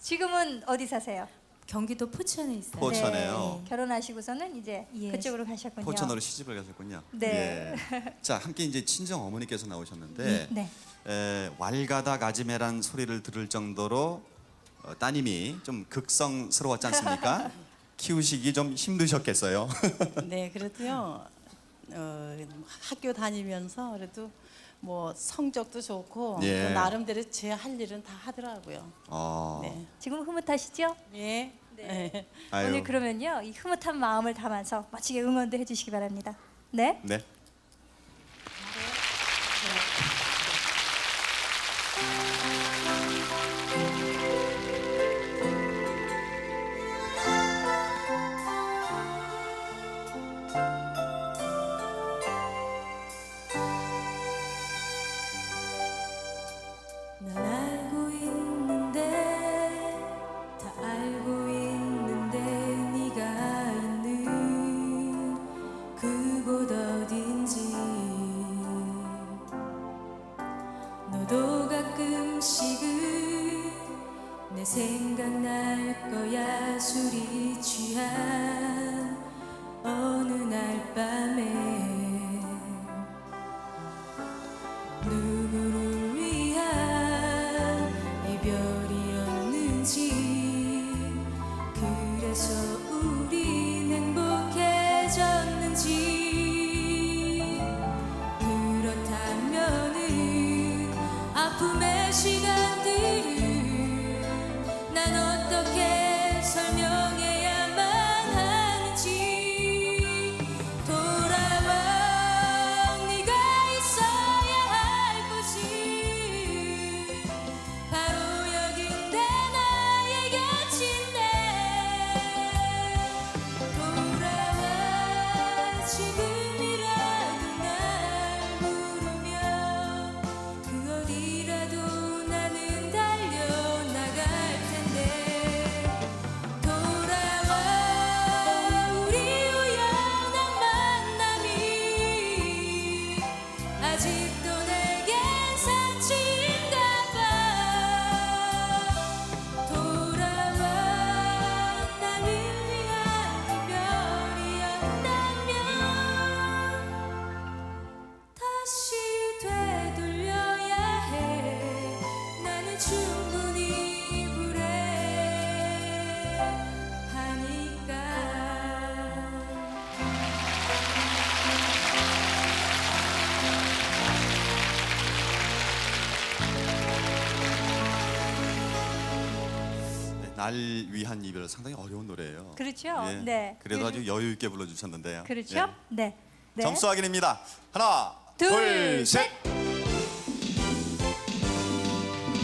지금은 어디 사세요? 경기도 포천에 있어요. 포천에요. 네. 결혼하시고서는 이제 예. 그쪽으로 가셨군요. 포천으로 시집을 가셨군요. 네. 예. 자, 함께 이제 친정 어머니께서 나오셨는데 네. 왈가닥 아지매란 소리를 들을 정도로 따님이 좀 극성스러웠지 않습니까? 키우시기 좀 힘드셨겠어요. 네, 그래도요. 학교 다니면서 그래도 뭐 성적도 좋고 예. 또 나름대로 제 할 일은 다 하더라고요. 네. 지금 흐뭇하시죠? 예. 네. 아유. 오늘 그러면요 이 흐뭇한 마음을 담아서 멋지게 응원도 해주시기 바랍니다. 네. 네. 난 알고 있는데 다 알고 있는데 네가 있는 그곳 어딘지 너도 가끔씩은 내 생각날 거야 술이 취한 어느 날 밤에 누구를 위한 이별이었는지 그래서 우린 행복해졌는지 그렇다면은 아픔의 시간들을 난 어떻게 설명해야만 하는지 돌아와 네가 있어야 할 곳이 바로 여긴데 나의 곁인데 돌아와 지금이라도 날 부르면 그 어디라도 나는 달려나갈 텐데 돌아와 우리 우연한 만남이 아직도 내겐 사치인가 봐 돌아와 나를 위한 이별이었다면 다시 되돌려야 해 나는 충분히 불행하니까 네, 날 위한 이별 상당히 어려운 노래예요. 그렇죠. 예. 네. 그래도 아주 여유 있게 불러주셨는데요. 그렇죠. 예. 네. 네. 점수 확인입니다. 하나, 둘, 둘, 셋.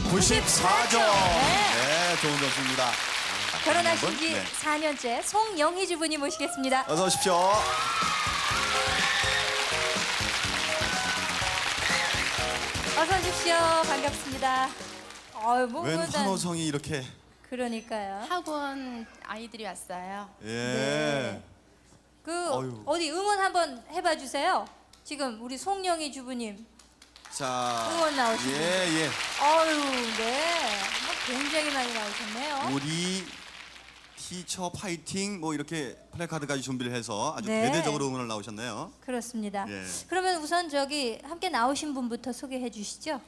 94점. 네, 좋은 점수입니다. 결혼하신 지 네. 4년째 송영희 주부님 모시겠습니다. 어서 오십시오. 어서 오십시오. 반갑습니다. 뭐 웬 그러다- 환호성이 이렇게 그러니까요. 학원 아이들이 왔어요. 예. 네. 그 어휴. 어디 응원 한번 해봐 주세요. 지금 우리 송영희 주부님. 자. 응원 나오시고. 예, 예. 어유, 네. 뭐 굉장히 많이 나오셨네요. 우리 티처 파이팅 뭐 이렇게 플래카드까지 준비를 해서 아주 네. 대대적으로 응원을 나오셨네요. 그렇습니다. 예. 그러면 우선 저기 함께 나오신 분부터 소개해 주시죠.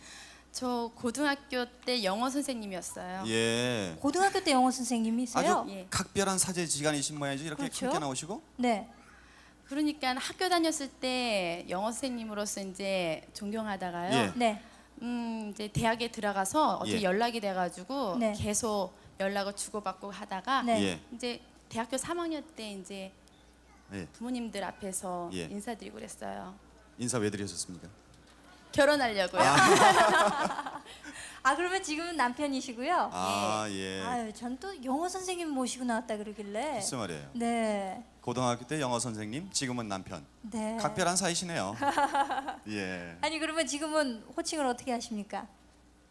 저 고등학교 때 영어 선생님이었어요. 예. 고등학교 때 영어 선생님이세요? 아주 각별한 사제 지간이신 모양이죠. 이렇게 그렇죠. 함께 나오시고. 네. 그러니까 학교 다녔을 때 영어 선생님으로서 이제 존경하다가요. 예. 네. 이제 대학에 들어가서 어떻게 예. 연락이 돼가지고 네. 계속 연락을 주고받고 하다가 네. 예. 이제 대학교 3학년 때 이제 예. 부모님들 앞에서 예. 인사드리고 그랬어요. 인사 왜 드리셨습니까? 결혼하려고요. 아 그러면 지금은 남편이시고요. 아, 예. 아유, 전 또 영어 선생님 모시고 나왔다 그러길래. 글쎄 말이에요. 네. 고등학교 때 영어 선생님, 지금은 남편. 네. 각별한 사이시네요. 예. 아니 그러면 지금은 호칭을 어떻게 하십니까?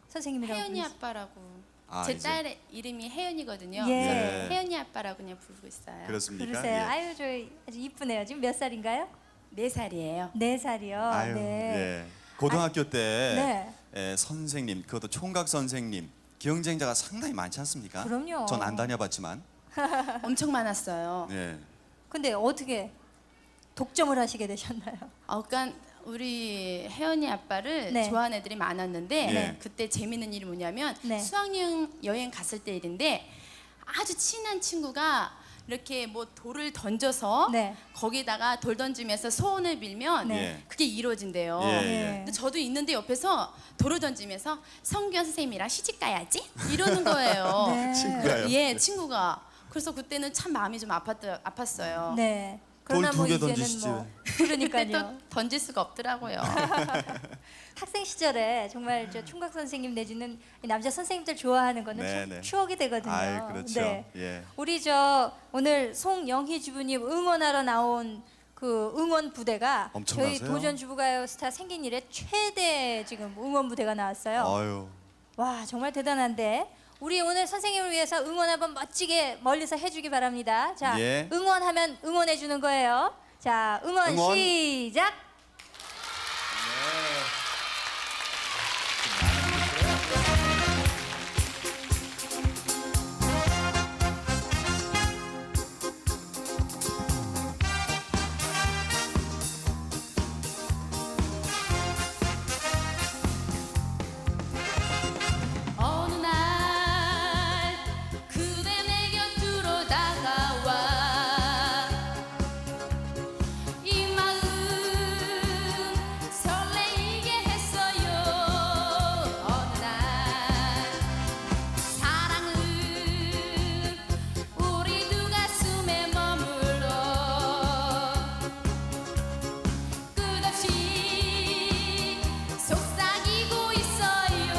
선생님이라고. 혜연이 부르시- 아빠라고. 아, 제 이제. 딸의 이름이 혜연이거든요. 예. 그래서 혜연이 아빠라고 그냥 부르고 있어요. 그렇습니까? 그러세요. 예. 아유 저 아주 이쁘네요. 지금 몇 살인가요? 4살이에요. 4살이요. 아유, 네. 예. 고등학교 때 네. 선생님, 그것도 총각 선생님 경쟁자가 상당히 많지 않습니까? 그럼요. 전 안 다녀봤지만. 엄청 많았어요. 예. 근데 어떻게 독점을 하시게 되셨나요? 그러니까 우리 혜연이 아빠를 네. 좋아하는 애들이 많았는데 네. 그때 재밌는 일이 뭐냐면 네. 수학여행 갔을 때 일인데 아주 친한 친구가 이렇게 뭐 돌을 던져서 네. 거기다가 돌 던지면서 소원을 빌면 네. 그게 이루어진대요. 예, 예. 네. 근데 저도 있는데 옆에서 돌을 던지면서 성규현 선생님이랑 시집 가야지 이러는 거예요. 네. 친구가요? 예, 친구가. 그래서 그때는 참 마음이 좀 아팠어요. 네. 돌 그러나 두 뭐 개 이제는 던지시지. 뭐 근데 그러니까요. 또 던질 수가 없더라고요. 학생 시절에 정말 저 총각 선생님 내지는 이 남자 선생님들 좋아하는 거는 네, 참 네. 추억이 되거든요. 아이, 그렇죠. 네. 예. 우리 저 오늘 송영희 주부님 응원하러 나온 그 응원 부대가 저희 엄청나세요. 도전 주부가요 스타 생긴 이래 최대 지금 응원 부대가 나왔어요. 아유. 와 정말 대단한데 우리 오늘 선생님을 위해서 응원 한번 멋지게 멀리서 해주기 바랍니다. 자 예. 응원하면 응원해 주는 거예요. 자 응원. 시작. 어느 날 그대 내 곁으로 다가와 이 마음 설레이게 했어요. 어느 날 사랑은 우리 두 가슴에 머물러 끝없이 속삭이고 있어요.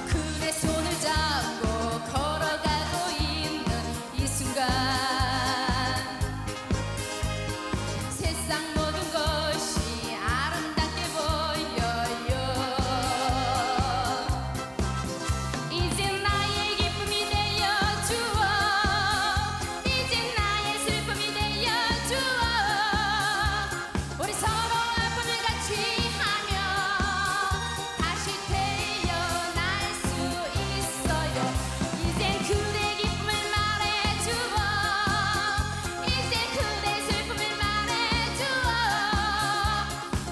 그대 손을 잡고 걸어가고 있는 이 순간 세상 모든 것이 아름답게 보여요. 이제 나의 기쁨이 되어주어 이제 나의 슬픔이 되어주어 우리 서로 아픔을 같이 하며 다시 태어날 수 있어요. 이젠 그대 기쁨을 말해주어 이제 그대 슬픔을 말해주어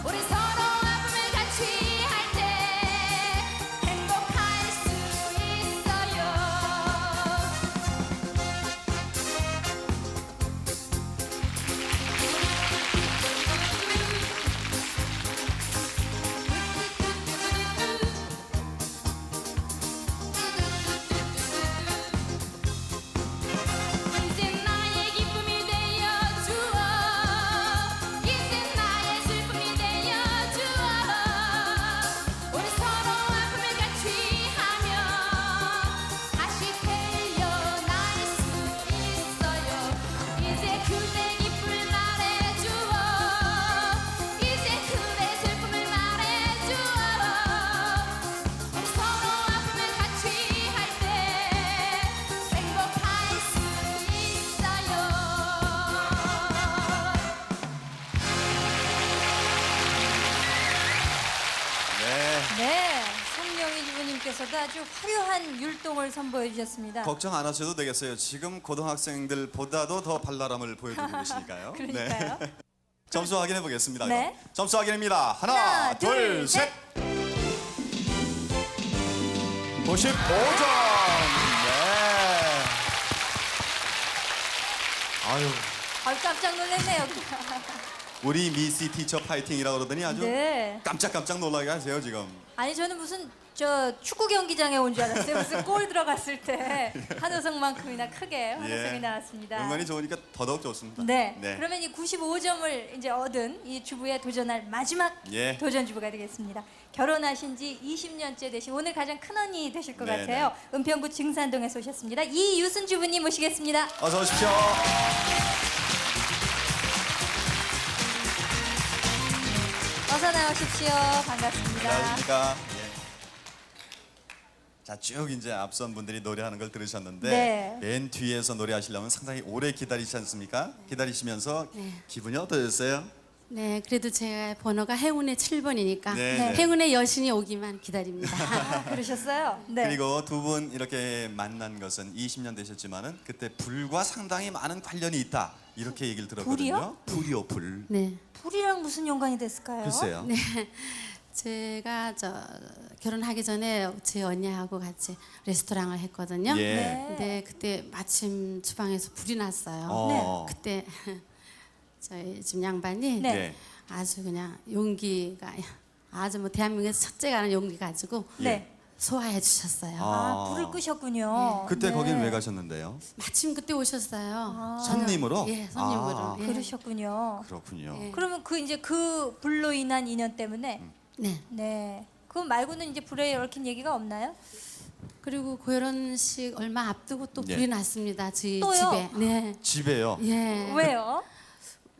우리 서로 아픔을 같이 할 때 행복할 수 있어요. 이제 나의 기쁨이 되어주어 이제 나의 슬픔이 되어주어 우리 서로 아픔을 같이 하며 다시 태어날 수 있어요. 이제 그대 기쁨을 말해주어 이제 그대 슬픔을 말해주어 우리 서로 아픔을 같이 할 때 행복할 수 있어요. 네. 네, 송영희 주부님께서도 아주 화려한 율동을 선보여 주셨습니다. 걱정 안 하셔도 되겠어요. 지금 고등학생들보다도 더 발랄함을 보여주고 계시니까요. 그러니까요. 점수 확인해 보겠습니다. 네. 그럼. 점수 확인입니다. 하나, 하나, 둘, 둘, 셋. 95점. 네. 아유, 깜짝 놀랐네요. 우리 미스 티처 파이팅이라고 그러더니 아주 네. 깜짝깜짝 놀라게 하세요 지금. 아니 저는 무슨 저 축구 경기장에 온 줄 알았어요. 무슨 골 들어갔을 때 한우성만큼이나 크게 환호성이 나왔습니다. 응원이 좋으니까 더더욱 좋습니다. 네. 그러면 이 95점을 이제 얻은 이 주부에 도전할 마지막 예. 도전 주부가 되겠습니다. 결혼하신 지 20년째 되신 오늘 가장 큰 언니 되실 것 네, 같아요. 은평구 증산동에서 오셨습니다. 이유순 주부님 모시겠습니다. 어서 오십시오. 어서 나오십시오. 반갑습니다. 안녕하십니까. 예. 자, 쭉 이제 앞선 분들이 노래하는 걸 들으셨는데 네. 맨 뒤에서 노래하시려면 상당히 오래 기다리지 않습니까? 기다리시면서 네. 기분이 어떠셨어요? 네, 그래도 제가 번호가 행운의 7번이니까 네. 행운의 여신이 오기만 기다립니다. 그러셨어요? 네. 그리고 두 분 이렇게 만난 것은 20년 되셨지만은 그때 불과 상당히 많은 관련이 있다 이렇게 얘기를 들었거든요. 불이요, 불. 네. 불이랑 무슨 연관이 됐을까요? 글쎄요. 네. 제가 결혼하기 전에 제 언니하고 같이 레스토랑을 했거든요. 예. 네. 근데 그때 마침 주방에서 불이 났어요. 어. 그때 저희 집 양반이 네. 예. 아주 그냥 용기가 아주 뭐 대한민국에서 첫째가 하는 용기 가지고 네. 소화해 주셨어요. 아, 불을 끄셨군요. 그때 네. 거기는 왜 가셨는데요? 마침 그때 오셨어요. 손님으로? 예, 손님으로. 아. 예. 그러셨군요. 그렇군요. 예. 그러면 그 이제 그 불로 인한 인연 때문에 네. 네. 그거 말고는 이제 불에 얽힌 얘기가 없나요? 그리고 결혼식 얼마 앞두고 또 예. 불이 났습니다. 저희 또요? 집에. 네. 집에요. 예. 왜요?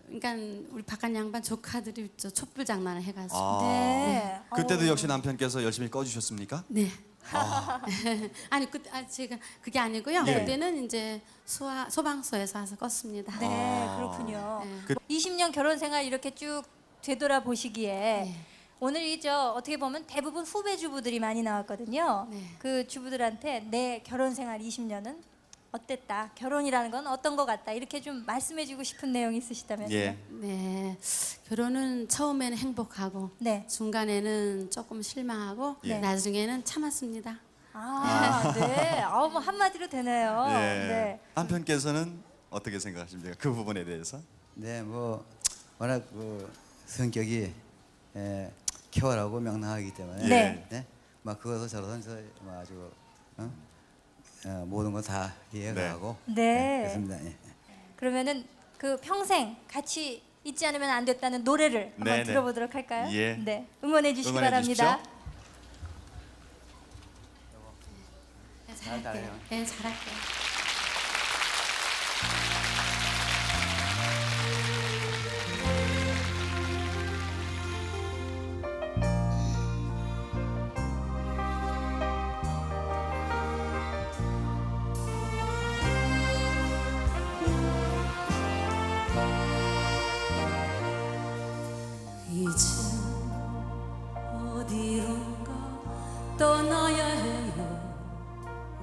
그러니까 우리 바깥 양반 조카들이 촛불 장난을 해가지고. 아. 네. 그때도 어우. 역시 남편께서 열심히 꺼주셨습니까? 네. 아니 제가 그게 아니고요. 네. 그때는 이제 소방서에서 와서 껐습니다. 네, 그렇군요. 네. 그- 20년 결혼 생활 이렇게 쭉 되돌아 보시기에 네. 오늘 이저 어떻게 보면 대부분 후배 주부들이 많이 나왔거든요. 네. 그 주부들한테 내 결혼 생활 20년은 어땠다? 결혼이라는 건 어떤 것 같다? 이렇게 좀 말씀해주고 싶은 내용이 있으시다면요. 예. 네. 결혼은 처음에는 행복하고 네. 중간에는 조금 실망하고 예. 나중에는 참았습니다. 아, 네. 뭐 한마디로 되네요. 예. 네. 남편께서는 어떻게 생각하십니까? 그 부분에 대해서? 네, 뭐 워낙 그 성격이 쾌활하고 명랑하기 때문에 네. 막 그것을 저러서 뭐 아주 모든 걸 다 이해가고 네. 그렇습니다. 예. 그러면은 그 평생 같이 있지 않으면 안 됐다는 노래를 한번 네, 네. 들어보도록 할까요? 예. 네. 응원해 주시기 응원해 바랍니다. 주십시오. 네, 잘할게요. 네, 잘할게요. 이제 어디론가 떠나야 해요.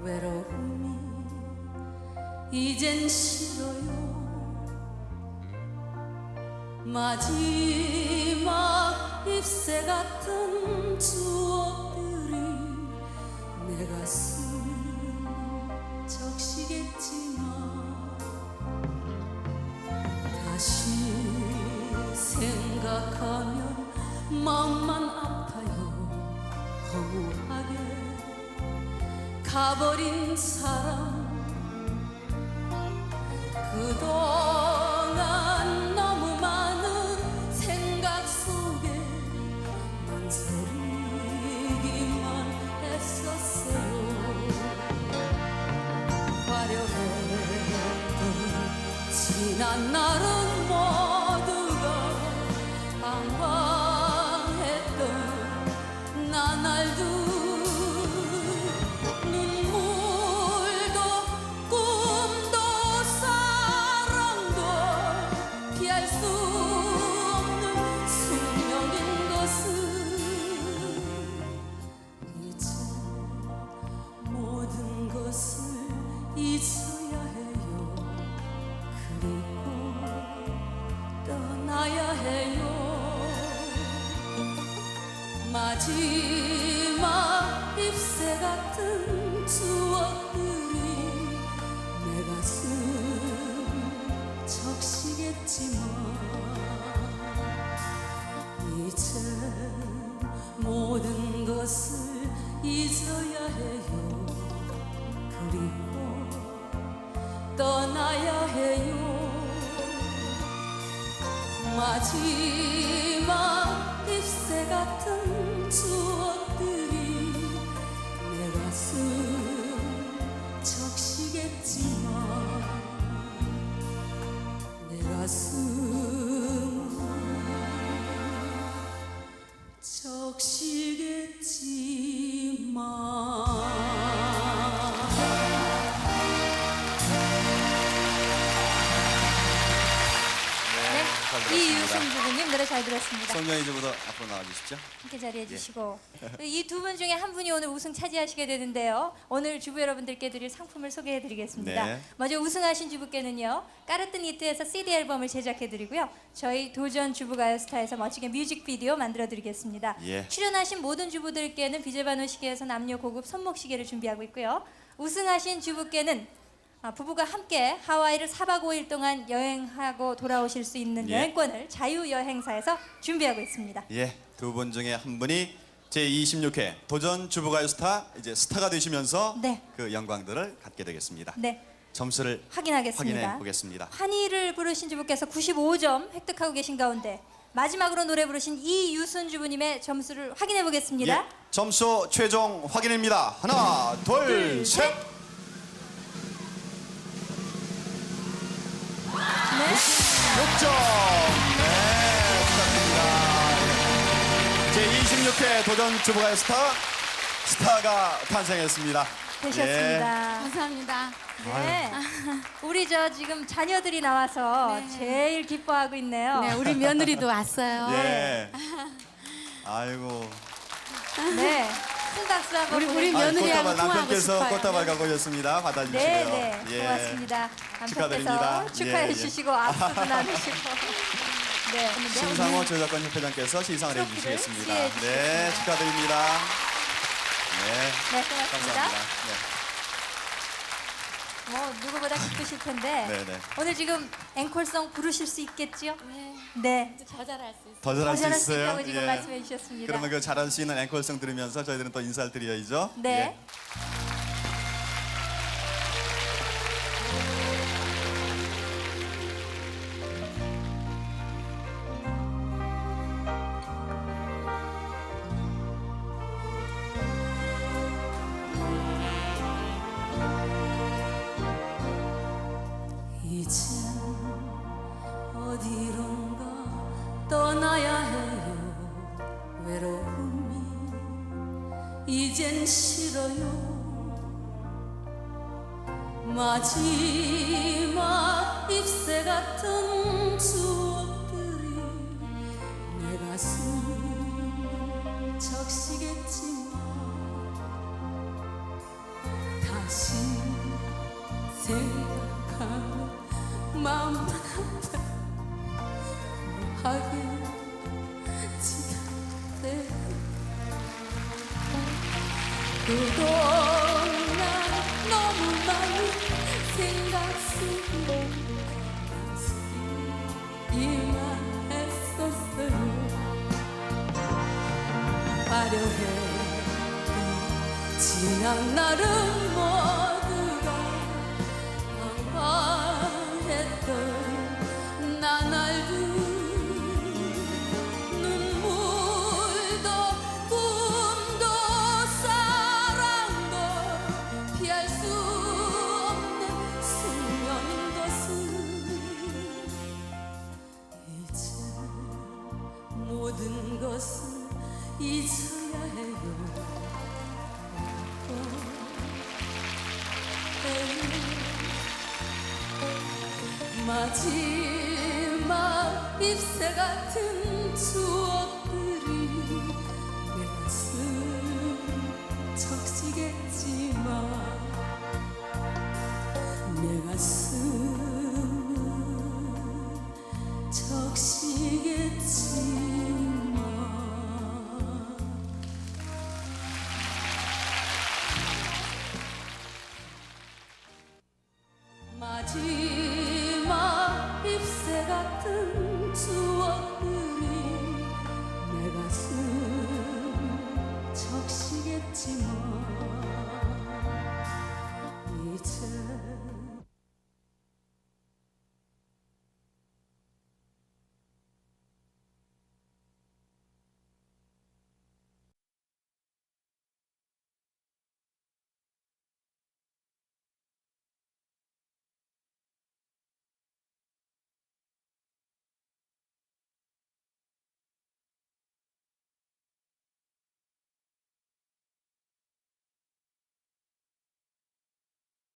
외로움이 이젠 싫어요. 마지막 잎새 같은 추억들이 내 가슴 적시겠지만 다시 생각하면 마음만 아파요. 허무하게 가버린 사람 그동안 너무 많은 생각 속에 망설이기만 했었어요. 화려했던 지난 날은 모두가 방황했던 나날도 눈물도 꿈도 사랑도 피할 수 없는 숙명인 것을 이제 모든 것을 잊어야 해요. 그리고 해요. 마지막 잎새 같은 추억들이 내 가슴 적시겠지만 이제 모든 것을 잊어야 해요. 그리고 떠나야 해요. 마지막 잎새 같은 추억들이 내 가슴 적시겠지만 내 가슴 이유승 부부님 노래 잘 들었습니다. 송정희 주부도 앞으로 나와주시죠. 함께 자리해 주시고 이 두 분 중에 한 분이 오늘 우승 차지하시게 되는데요. 오늘 주부 여러분들께 드릴 상품을 소개해 드리겠습니다. 네. 먼저 우승하신 주부께는요. 까르뜨 니트에서 CD 앨범을 제작해 드리고요. 저희 도전 주부가요스타에서 멋지게 뮤직비디오 만들어 드리겠습니다. 예. 출연하신 모든 주부들께는 비제반호 시계에서 남녀 고급 손목 시계를 준비하고 있고요. 우승하신 주부께는 부부가 함께 하와이를 4박 5일 동안 여행하고 돌아오실 수 있는 예. 여행권을 자유여행사에서 준비하고 있습니다. 예, 두 분 중에 한 분이 제26회 도전 주부가요 스타 이제 스타가 되시면서 네. 그 영광들을 갖게 되겠습니다. 네. 점수를 확인하겠습니다. 확인해 보겠습니다. 환희를 부르신 주부께서 95점 획득하고 계신 가운데 마지막으로 노래 부르신 이유순 주부님의 점수를 확인해 보겠습니다. 예, 점수 최종 확인입니다. 하나, 둘, 셋. 네. 6점. 네, 축하드립니다. 제26회 도전 주부가요 스타가 탄생했습니다. 되셨습니다. 감사합니다. 네. 우리 지금 자녀들이 나와서 제일 기뻐하고 있네요. 네, 우리 며느리도 왔어요. 예. 아이고. 네. 큰 박수 한번 우리 보내주세요. 며느리하고 통화하고 남편께서 싶어요. 꽃다발 갖고 오셨습니다. 받아주시고요. 네, 예. 고맙습니다. 축하드립니다. 남편께서 축하해 예, 예. 주시고 악수도 나누시고. 네. 신상호 저작권 협회장께서 시상을 트로피를 해주시겠습니다. 수여해 네, 주시겠습니다. 축하드립니다. 네, 네, 고맙습니다. 감사합니다. 뭐 누구보다 기쁘실 텐데 네, 네. 오늘 지금 앵콜송 부르실 수 있겠지요? 네. 더 잘할 수 있어요. 더 잘할 수 잘할 수 있어요. 있다고 지금 말씀해 주셨습니다. 그러면 그 잘할 수 있는 앵콜송 들으면서 저희들은 또 인사를 드려야죠. 네. 예. 이젠 어디론가 떠나야 해요. 외로움이 이젠 싫어요. 마지막 잎새 같은 추억들이 내 가슴 적시겠지만 다시 생각하면 마음 아파. 하게 지나네. 그동안 너무 많은 생각 속에 이만했었어요. 화려했던 지난 날은 모두가 방황했던 나날도 눈물도 꿈도 사랑도 피할 수 없는 숙명인 것을 이제 모든 것을 잊어야 해요. 마지막 잎새 같은 추억들이 내 가슴 적시겠지만 내 가슴 적시겠지만 잎새 같은 추억들이 내 가슴 적시겠지만